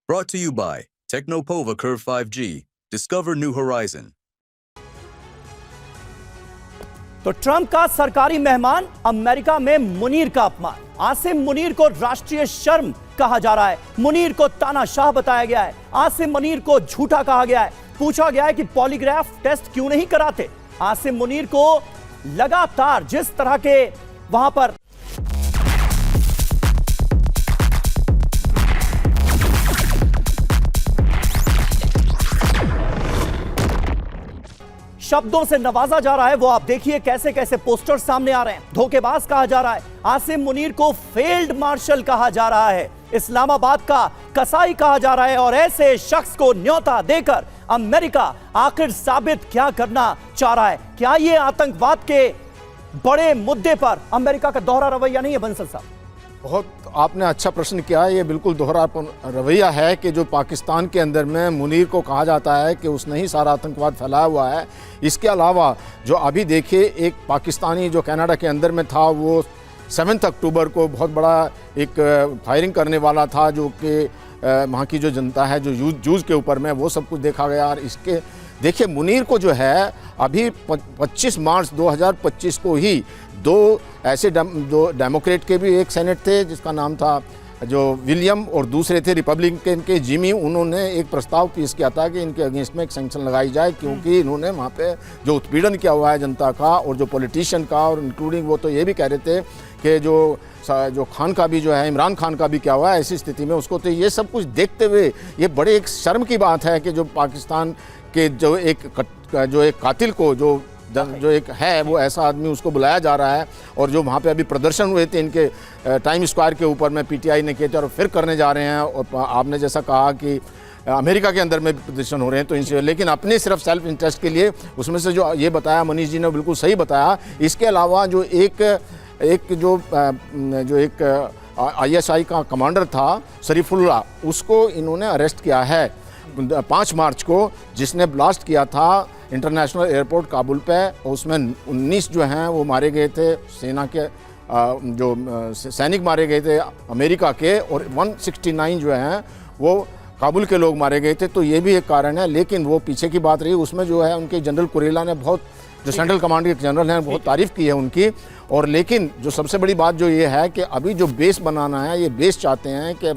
Brought to you by Technopova Curve 5G. Discover new horizon. तो Trump का सरकारी मेहमान अमेरिका में मुनीर का अपमान। आसिम मुनीर को राष्ट्रीय शर्म कहा जा रहा है। मुनीर को तानाशाह बताया गया है। आसिम मुनीर को झूठा कहा गया है। पूछा गया है कि पॉलीग्राफ टेस्ट क्यों नहीं कराते। आसिम मुनीर को लगातार जिस तरह के वहां पर शब्दों से नवाजा जा रहा है, वो आप देखिए कैसे कैसे पोस्टर सामने आ रहे हैं। धोखेबाज कहा जा रहा है। आसिम मुनीर को फेल्ड मार्शल कहा जा रहा है। इस्लामाबाद का कसाई कहा जा रहा है। और ऐसे शख्स को न्योता देकर अमेरिका आखिर साबित क्या करना चाह रहा है? क्या यह आतंकवाद के बड़े मुद्दे पर अमेरिका का दोहरा रवैया नहीं है? बंसल साहब, बहुत आपने अच्छा प्रश्न किया है। ये बिल्कुल दोहरा रवैया है कि जो पाकिस्तान के अंदर में मुनीर को कहा जाता है कि उसने ही सारा आतंकवाद फैलाया हुआ है। इसके अलावा जो अभी देखिए एक पाकिस्तानी जो कनाडा के अंदर में था, वो 7 अक्टूबर को बहुत बड़ा एक फायरिंग करने वाला था, जो कि वहाँ की जो जनता है जो जूस के ऊपर में वो सब कुछ देखा गया। और इसके देखिए मुनीर को जो है अभी 25 मार्च 2025 को ही दो ऐसे दो डेमोक्रेट के भी एक सेनेट थे जिसका नाम था जो विलियम, और दूसरे थे रिपब्लिकन के जिमी। उन्होंने एक प्रस्ताव पेश किया था कि इनके अगेंस्ट में एक सैंक्शन लगाई जाए, क्योंकि इन्होंने वहाँ पे जो उत्पीड़न किया हुआ है जनता का और जो पॉलिटिशियन का, और इंक्लूडिंग वो तो ये भी कह रहे थे कि जो खान का भी जो है, इमरान खान का भी क्या हुआ है ऐसी स्थिति में उसको। तो ये सब कुछ देखते हुए ये बड़े एक शर्म की बात है कि जो पाकिस्तान के जो एक कातिल को जो एक है वो ऐसा आदमी उसको बुलाया जा रहा है। और जो वहाँ पे अभी प्रदर्शन हुए थे इनके टाइम स्क्वायर के ऊपर में पीटीआई ने किए थे और फिर करने जा रहे हैं। और आपने जैसा कहा कि अमेरिका के अंदर में भी प्रदर्शन हो रहे हैं, तो इनसे लेकिन अपने सिर्फ सेल्फ इंटरेस्ट के लिए, उसमें से जो ये बताया मनीष जी ने बिल्कुल सही बताया। इसके अलावा जो एक ISI का कमांडर था शरीफुल्ला, उसको इन्होंने अरेस्ट किया है 5 मार्च को, जिसने ब्लास्ट किया था इंटरनेशनल एयरपोर्ट काबुल पे। और उसमें 19 जो हैं वो मारे गए थे, सेना के जो सैनिक मारे गए थे अमेरिका के, और 169 जो हैं वो काबुल के लोग मारे गए थे। तो ये भी एक कारण है। लेकिन वो पीछे की बात रही, उसमें जो है उनके जनरल कुरेला ने बहुत, जो सेंट्रल कमांड के जनरल हैं, बहुत तारीफ़ की है उनकी। और लेकिन जो सबसे बड़ी बात जो ये है कि अभी जो बेस बनाना है, ये बेस चाहते हैं कि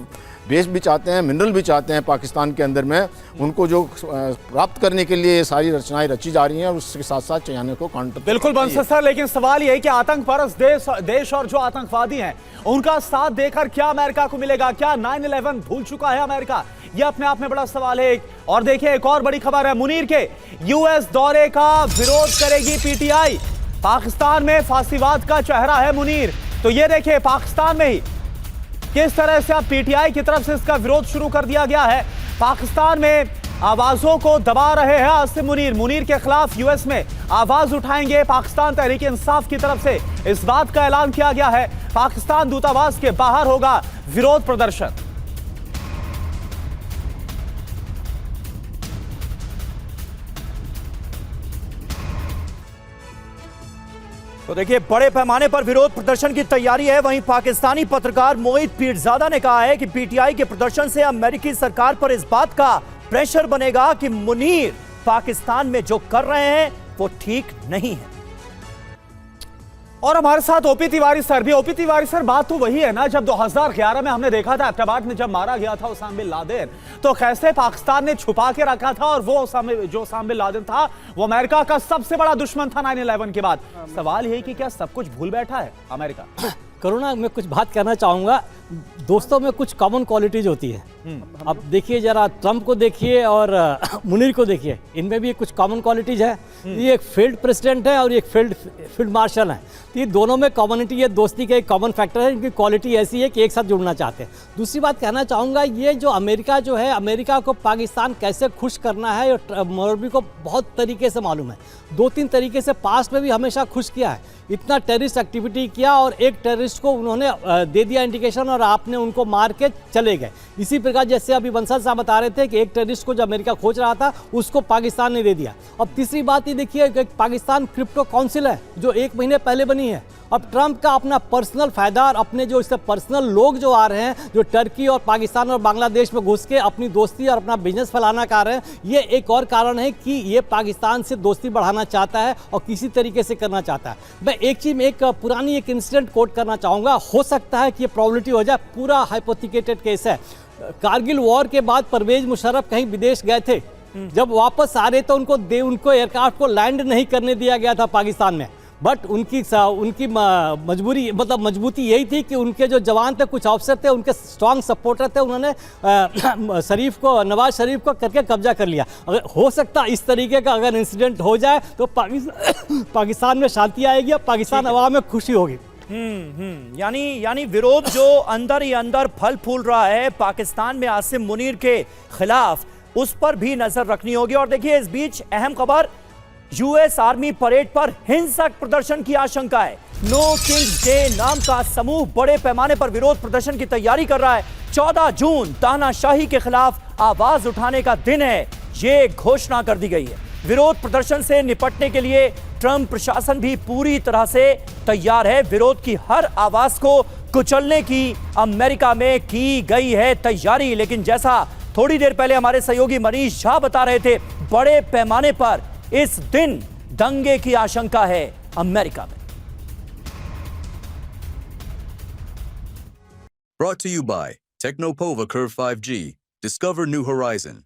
बेस भी चाहते हैं, मिनरल भी चाहते हैं पाकिस्तान के अंदर में। उनको जो प्राप्त करने के लिए सारी रचनाएं रची जा रही हैं, और उसके साथ साथ चाइना को काउंटर। बिल्कुल बंसल सर, लेकिन सवाल ये है कि आतंक परस्त देश और जो आतंकवादी हैं उनका साथ देकर क्या अमेरिका को मिलेगा? क्या 9/11 भूल चुका है अमेरिका? यह अपने आप में बड़ा सवाल है। और देखिए एक और बड़ी खबर है, मुनीर के यूएस दौरे का विरोध करेगी पीटीआई। पाकिस्तान में फांसीवाद का चेहरा है मुनीर। तो ये देखिए पाकिस्तान में ही किस तरह से अब पीटीआई की तरफ से इसका विरोध शुरू कर दिया गया है। पाकिस्तान में आवाजों को दबा रहे हैं आसिम मुनीर। मुनीर के खिलाफ यूएस में आवाज उठाएंगे। पाकिस्तान तहरीक इंसाफ की तरफ से इस बात का ऐलान किया गया है, पाकिस्तान दूतावास के बाहर होगा विरोध प्रदर्शन। तो देखिए बड़े पैमाने पर विरोध प्रदर्शन की तैयारी है। वहीं पाकिस्तानी पत्रकार मोहित पीरजादा ने कहा है कि पीटीआई के प्रदर्शन से अमेरिकी सरकार पर इस बात का प्रेशर बनेगा कि मुनीर पाकिस्तान में जो कर रहे हैं वो ठीक नहीं है। और हमारे साथ ओपी तिवारी सर भी। ओपी तिवारी सर, बात तो वही है ना, जब 2011 में हमने देखा था एबटाबाद में जब मारा गया था ओसामा बिन लादेन, तो कैसे पाकिस्तान ने छुपा के रखा था, और वो ओसामा बिन लादेन था वो अमेरिका का सबसे बड़ा दुश्मन था 9/11 के बाद। सवाल ये कि क्या सब कुछ भूल बैठा है अमेरिका? करुणा, मैं कुछ बात करना चाहूँगा। दोस्तों में कुछ कॉमन क्वालिटीज होती है। अब देखिए जरा ट्रंप को देखिए और मुनीर को देखिए, इनमें भी कुछ कॉमन क्वालिटीज है। ये एक फील्ड प्रेसिडेंट है और एक फील्ड मार्शल है। तो ये दोनों में कॉमनिटी, ये दोस्ती का एक कॉमन फैक्टर है। इनकी क्वालिटी ऐसी है कि एक साथ जुड़ना चाहते हैं। दूसरी बात कहना चाहूँगा, ये जो अमेरिका जो है, अमेरिका को पाकिस्तान कैसे खुश करना है और मोदी को बहुत तरीके से मालूम है। 2-3 तरीके से पास्ट में भी हमेशा खुश किया है। इतना टेररिस्ट एक्टिविटी किया और एक टेररिस्ट को उन्होंने दे दिया इंडिकेशन और आपने उनको मार के चले गए। इसी प्रकार जैसे अभी बंसल साहब बता रहे थे कि एक टेररिस्ट को जो अमेरिका खोज रहा था उसको पाकिस्तान ने दे दिया। अब तीसरी बात ये देखिए कि पाकिस्तान क्रिप्टो काउंसिल है जो 1 महीने पहले बनी है, अब ट्रंप का अपना पर्सनल फायदा और अपने जो इससे पर्सनल लोग जो आ रहे हैं, जो टर्की और पाकिस्तान और बांग्लादेश में घुस के अपनी दोस्ती और अपना बिजनेस फैलाना चाह रहे हैं, ये एक और कारण है कि ये पाकिस्तान से दोस्ती बढ़ाना चाहता है और किसी तरीके से करना चाहता है। मैं एक चीज में एक पुरानी एक इंसिडेंट कोट करना चाहूँगा, हो सकता है कि ये प्रॉबिलिटी हो जाए, पूरा हाइपोथिकेटेड केस है। कारगिल वॉर के बाद परवेज मुशर्रफ कहीं विदेश गए थे, जब वापस आ रहे तो उनको एयरक्राफ्ट को लैंड नहीं करने दिया गया था पाकिस्तान में, बट उनकी मजबूरी मतलब मजबूती यही थी कि उनके जो जवान थे, कुछ ऑफिसर थे, उनके स्ट्रांग सपोर्टर थे, उन्होंने नवाज शरीफ को करके कब्जा कर लिया। अगर हो सकता इस तरीके का अगर इंसिडेंट हो जाए तो पाकिस्तान में शांति आएगी और पाकिस्तान अवाम में खुशी होगी। यानी विरोध जो अंदर ही अंदर फल फूल रहा है पाकिस्तान में आसिम मुनीर के खिलाफ, उस पर भी नजर रखनी होगी। और देखिए, इस बीच अहम खबर, यूएस आर्मी परेड पर हिंसक प्रदर्शन की आशंका है। नो किंग्स डे नाम का समूह बड़े पैमाने पर विरोध प्रदर्शन की तैयारी कर रहा है। 14 जून तानाशाही के खिलाफ आवाज उठाने का दिन है, ये घोषणा कर दी गई है। विरोध प्रदर्शन से निपटने के लिए ट्रंप प्रशासन भी पूरी तरह से तैयार है। विरोध की हर आवाज को कुचलने की अमेरिका में की गई है तैयारी। लेकिन जैसा थोड़ी देर पहले हमारे सहयोगी मनीष झा बता रहे थे, बड़े पैमाने पर इस दिन दंगे की आशंका है अमेरिका में। Brought to you by Technopova Curve 5G. Discover new horizon.